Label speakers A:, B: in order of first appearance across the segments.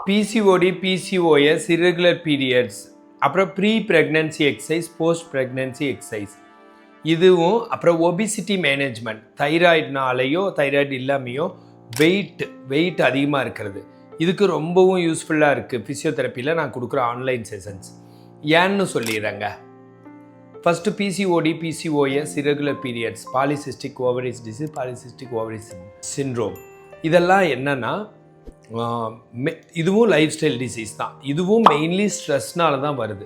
A: PCOD, PCOS, irregular periods, அப்புறம் pre pregnancy exercise, post pregnancy exercise, இதுவும் அப்புறம் obesity management, தைராய்டுனாலேயோ தைராய்டு இல்லாமையோ வெயிட் அதிகமாக இருக்கிறது, இதுக்கு ரொம்பவும் யூஸ்ஃபுல்லாக இருக்குது. ஃபிசியோதெரப்பியில் நான் கொடுக்குற ஆன்லைன் செஷன்ஸ் ஏன்னு சொல்லிடுறேங்க. First PCOD, PCOS, irregular periods, polycystic ovaries disease, polycystic ovaries syndrome, இதெல்லாம் என்னென்னா இதுவும் லைஃப் ஸ்டைல் டிசீஸ் தான். இதுவும் மெயின்லி ஸ்ட்ரெஸ்னால தான் வருது.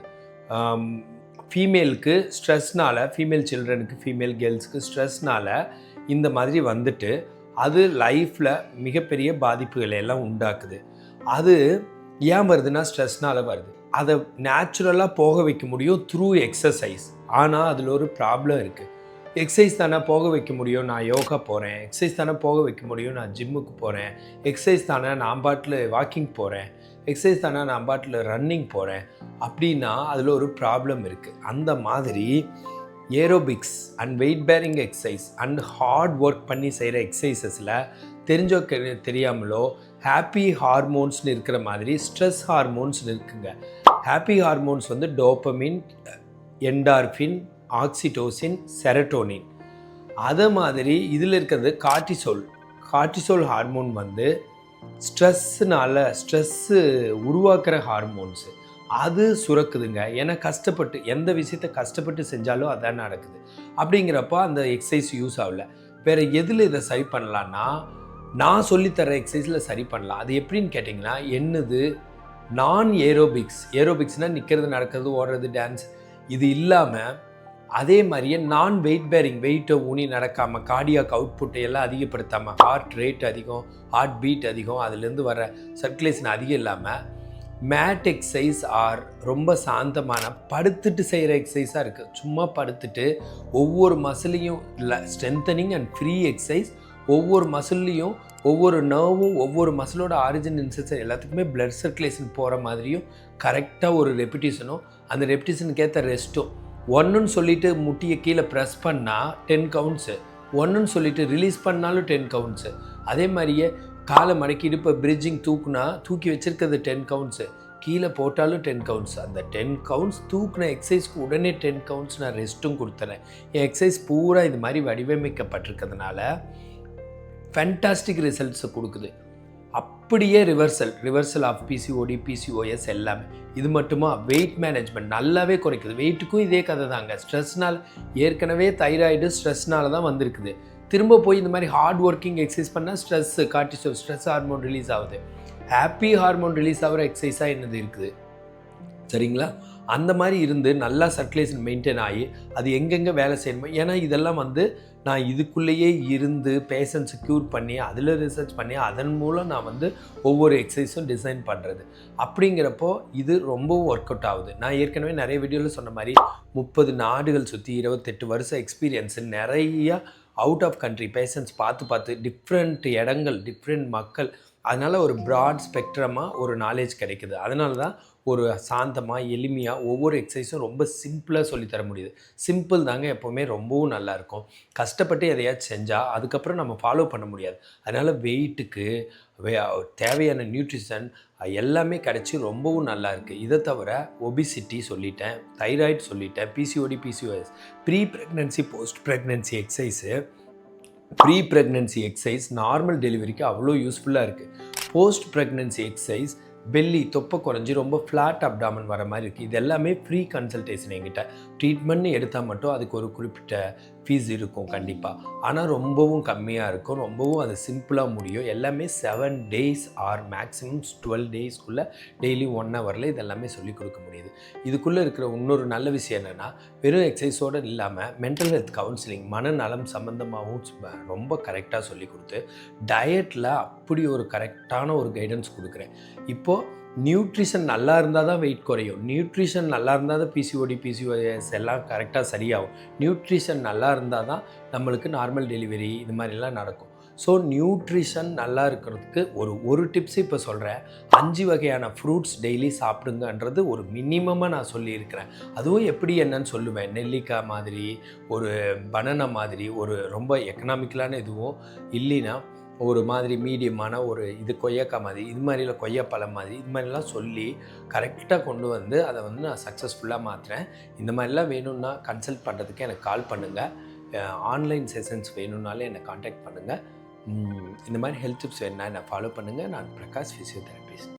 A: ஃபீமேலுக்கு ஸ்ட்ரெஸ்னால், ஃபீமேல் சில்ட்ரனுக்கு, ஃபீமேல் கேர்ள்ஸுக்கு ஸ்ட்ரெஸ்னால் இந்த மாதிரி வந்துட்டு அது லைஃப்பில் மிகப்பெரிய பாதிப்புகளை எல்லாம் உண்டாக்குது. அது ஏன் வருதுன்னா ஸ்ட்ரெஸ்னால் வருது. அதை நேச்சுரலாக போக வைக்க முடியும் த்ரூ எக்ஸசைஸ். ஆனால் அதில் ஒரு ப்ராப்ளம் இருக்குது. எக்ஸசைஸ் தானே போக வைக்க முடியும், நான் யோகா போகிறேன். எக்ஸசைஸ் தானே போக வைக்க முடியும், நான் ஜிம்முக்கு போகிறேன். எக்ஸசைஸ் தானே நான் பாட்டில் வாக்கிங் போகிறேன். எக்ஸசைஸ் தானே நான் பாட்டில் ரன்னிங் போகிறேன். அப்படின்னா அதில் ஒரு ப்ராப்ளம் இருக்குது. அந்த மாதிரி aerobics and weight bearing exercise and hard work பண்ணி செய்கிற எக்ஸசைசஸில் தெரிஞ்சோ தெரியாமலோ ஹாப்பி ஹார்மோன்ஸ்னு இருக்கிற மாதிரி ஸ்ட்ரெஸ் ஹார்மோன்ஸ்னு இருக்குங்க. ஹாப்பி ஹார்மோன்ஸ் வந்து டோபமின், என்டார்ஃபின், ஆக்சிடோசின், செரட்டோனின். அது மாதிரி இதில் இருக்கிறது கார்டிசோல் ஹார்மோன் வந்து ஸ்ட்ரெஸ்ஸு உருவாக்குற ஹார்மோன்ஸு. அது சுரக்குதுங்க. ஏன்னா கஷ்டப்பட்டு எந்த விஷயத்தை கஷ்டப்பட்டு செஞ்சாலும் அதான் நடக்குது. அப்படிங்கிறப்ப அந்த எக்ஸசைஸ் யூஸ் ஆகல. வேறு எதில் இதை சரி பண்ணலான்னா நான் சொல்லித்தர எக்ஸசைஸில் சரி பண்ணலாம். அது எப்படின்னு கேட்டிங்கன்னா என்னது நான் ஏரோபிக்ஸ்னால் நிற்கிறது, நடக்கிறது, ஓடுறது, டான்ஸ், இது இல்லாமல் அதே மாதிரியே நான் வெயிட் பேரிங், வெயிட்டை ஊனி நடக்காமல், கார்டியாக் அவுட்புட்டை எல்லாம் அதிகப்படுத்தாமல், ஹார்ட் ரேட் அதிகம், ஹார்ட் பீட் அதிகம், அதுலேருந்து வர சர்க்குலேஷன் அதிகம் இல்லாமல் மேட் எக்ஸசைஸ் ஆர் ரொம்ப சாந்தமான படுத்துட்டு செய்கிற எக்ஸசைஸாக இருக்குது. சும்மா படுத்துட்டு ஒவ்வொரு மசிலையும் ஸ்ட்ரென்தனிங் அண்ட் ஃப்ரீ எக்ஸசைஸ், ஒவ்வொரு மசில்லையும் ஒவ்வொரு நர்வும் ஒவ்வொரு மசிலோட ஆரிஜின் இன்சென்ஸ் எல்லாத்துக்குமே பிளட் சர்க்குலேஷன் போகிற மாதிரியும் கரெக்டாக ஒரு ரெப்பிட்டேஷனும் அந்த ரெப்பிட்டேஷனுக்கு ஏற்ற ரெஸ்ட்டும். ஒன்றுன்னு சொல்லிவிட்டு முட்டியை கீழே ப்ரெஸ் பண்ணால் 10 கவுண்ட்ஸு, ஒன்றுன்னு சொல்லிவிட்டு ரிலீஸ் பண்ணாலும் 10 கவுண்ட்ஸு. அதே மாதிரியே காலை மடக்கி இடுப்பை பிரிட்ஜிங் தூக்கி வச்சுருக்கிறது 10 கவுண்ட்ஸு, கீழே போட்டாலும் 10 கவுண்ட்ஸ். அந்த 10 கவுண்ட்ஸ் தூக்குன எக்ஸசைஸ்க்கு உடனே 10 கவுண்ட்ஸ் நான் ரெஸ்ட்டும் கொடுத்துறேன். என் எக்ஸசைஸ் பூரா இது மாதிரி வடிவமைக்கப்பட்டிருக்கிறதுனால ஃபேண்டாஸ்டிக் ரிசல்ட்ஸை கொடுக்குது. அப்படியே ரிவர்சல் ஆஃப் பிசிஓடி, பிசிஓஎஸ் எல்லாமே. இது மட்டுமா, வெயிட் மேனேஜ்மெண்ட் நல்லாவே குறைக்குது. வெயிட்டுக்கும் இதே கதை தாங்க. ஸ்ட்ரெஸ்னால் ஏற்கனவே தைராய்டு ஸ்ட்ரெஸ்னால தான் வந்திருக்குது. திரும்ப போய் இந்த மாதிரி ஹார்ட் ஒர்க்கிங் எக்ஸசைஸ் பண்ணால் கார்டிசோல் ஸ்ட்ரெஸ் ஹார்மோன் ரிலீஸ் ஆகுது. ஹாப்பி ஹார்மோன் ரிலீஸ் ஆகிற எக்ஸசைஸாக என்னது இருக்குது சரிங்களா? அந்த மாதிரி இருந்து நல்லா சர்க்குலேஷன் மெயின்டைன் ஆகி அது எங்கெங்கே வேலை செய்யணுமோ. ஏன்னா இதெல்லாம் வந்து நான் இதுக்குள்ளேயே இருந்து பேஷண்ட்ஸை க்யூர் பண்ணி அதில் ரிசர்ச் பண்ணி அதன் மூலம் நான் வந்து ஒவ்வொரு எக்ஸசைஸும் டிசைன் பண்ணுறது. அப்படிங்கிறப்போ இது ரொம்பவும் ஒர்க் அவுட் ஆகுது. நான் ஏற்கனவே நிறைய வீடியோவில் சொன்ன மாதிரி 30 நாடுகள் சுற்றி 28 வருஷம் எக்ஸ்பீரியன்ஸு, நிறையா அவுட் ஆஃப் கண்ட்ரி பேஷண்ட்ஸ் பார்த்து டிஃப்ரெண்ட் இடங்கள், டிஃப்ரெண்ட் மக்கள், அதனால் ஒரு ப்ராட் ஸ்பெக்ட்ரமாக ஒரு நாலேஜ் கிடைக்குது. அதனால தான் ஒரு சாந்தமாக எளிமையாக ஒவ்வொரு எக்ஸசைஸும் ரொம்ப சிம்பிளாக சொல்லித்தர முடியுது. சிம்பிள் தாங்க எப்போவுமே ரொம்பவும் நல்லாயிருக்கும். கஷ்டப்பட்டு எதையாச்சும் செஞ்சால் அதுக்கப்புறம் நம்ம ஃபாலோ பண்ண முடியாது. அதனால் வெயிட்டுக்கு தேவையான நியூட்ரிஷன் எல்லாமே கிடச்சி ரொம்பவும் நல்லாயிருக்கு. இதை தவிர ஒபிசிட்டி சொல்லிட்டேன், தைராய்டு சொல்லிட்டேன், PCOD, PCOS, pre pregnancy, post pregnancy exercise. Pre pregnancy exercise normal டெலிவரிக்கு அவ்வளோ யூஸ்ஃபுல்லாக இருக்குது. போஸ்ட் ப்ரெக்னன்சி எக்ஸசைஸ் பெல்லி தொப்பை குறைஞ்சி ரொம்ப ஃப்ளாட் அப்டாமன் வர மாதிரி இருக்குது. இது எல்லாமே ஃப்ரீ கன்சல்டேஷன். என்கிட்ட ட்ரீட்மெண்ட்னு எடுத்தால் மட்டும் அதுக்கு ஒரு குறிப்பிட்ட ஃபீஸ் இருக்கும் கண்டிப்பாக. ஆனால் ரொம்பவும் கம்மியாக இருக்கும், ரொம்பவும் அது சிம்பிளாக முடியும். எல்லாமே 7 days ஆர் மேக்ஸிமம் 12 daysக்குள்ளே டெய்லி 1 hourல இதெல்லாமே சொல்லிக் கொடுக்க முடியுது. இதுக்குள்ளே இருக்கிற இன்னொரு நல்ல விஷயம் என்னென்னா வெறும் எக்ஸசைஸோடு இல்லாமல் மென்டல் ஹெல்த் கவுன்சிலிங், மனநலம் சம்மந்தமாகவும் ரொம்ப கரெக்டாக சொல்லி கொடுத்து டயட்டில் அப்படி ஒரு கரெக்டான ஒரு கைடன்ஸ் கொடுக்குறேன். இப்போது நியூட்ரிஷன் நல்லா இருந்தால் தான் வெயிட் குறையும். நியூட்ரிஷன் நல்லா இருந்தால் தான் பிசிஓடி, பிசிஓஎஸ் எல்லாம் கரெக்டாக சரியாகும். நியூட்ரிஷன் நல்லா இருந்தால் தான் நம்மளுக்கு நார்மல் டெலிவரி இது மாதிரிலாம் நடக்கும். ஸோ நியூட்ரிஷன் நல்லா இருக்கிறதுக்கு ஒரு டிப்ஸ் இப்போ சொல்கிறேன். 5 வகையான ஃப்ரூட்ஸ் டெய்லி சாப்பிடுங்கன்றது ஒரு மினிமமாக நான் சொல்லியிருக்கிறேன். அதுவும் எப்படி என்னன்னு சொல்லுவேன். நெல்லிக்காய் மாதிரி, ஒரு பனானா மாதிரி, ஒரு ரொம்ப எக்கனாமிக்கலான இதுவும் இல்லைன்னா ஒரு மாதிரி மீடியமான ஒரு இது கொய்யாக்காய் மாதிரி, இது மாதிரிலாம் கொய்யாப்பழம் மாதிரி, இது மாதிரிலாம் சொல்லி கரெக்டாக கொண்டு வந்து அதை வந்து நான் சக்ஸஸ்ஃபுல்லாக மாற்றுறேன். இந்த மாதிரிலாம் வேணும்னா கன்சல்ட் பண்ணுறதுக்கு எனக்கு கால் பண்ணுங்கள். ஆன்லைன் செஷன்ஸ் வேணும்னாலே என்னை காண்டாக்ட் பண்ணுங்கள். இந்த மாதிரி ஹெல்த் டிப்ஸ் வேணும்னா என்னை ஃபாலோ பண்ணுங்கள். நான் பிரகாஷ் ஃபிசியோதெரபிஸ்ட்.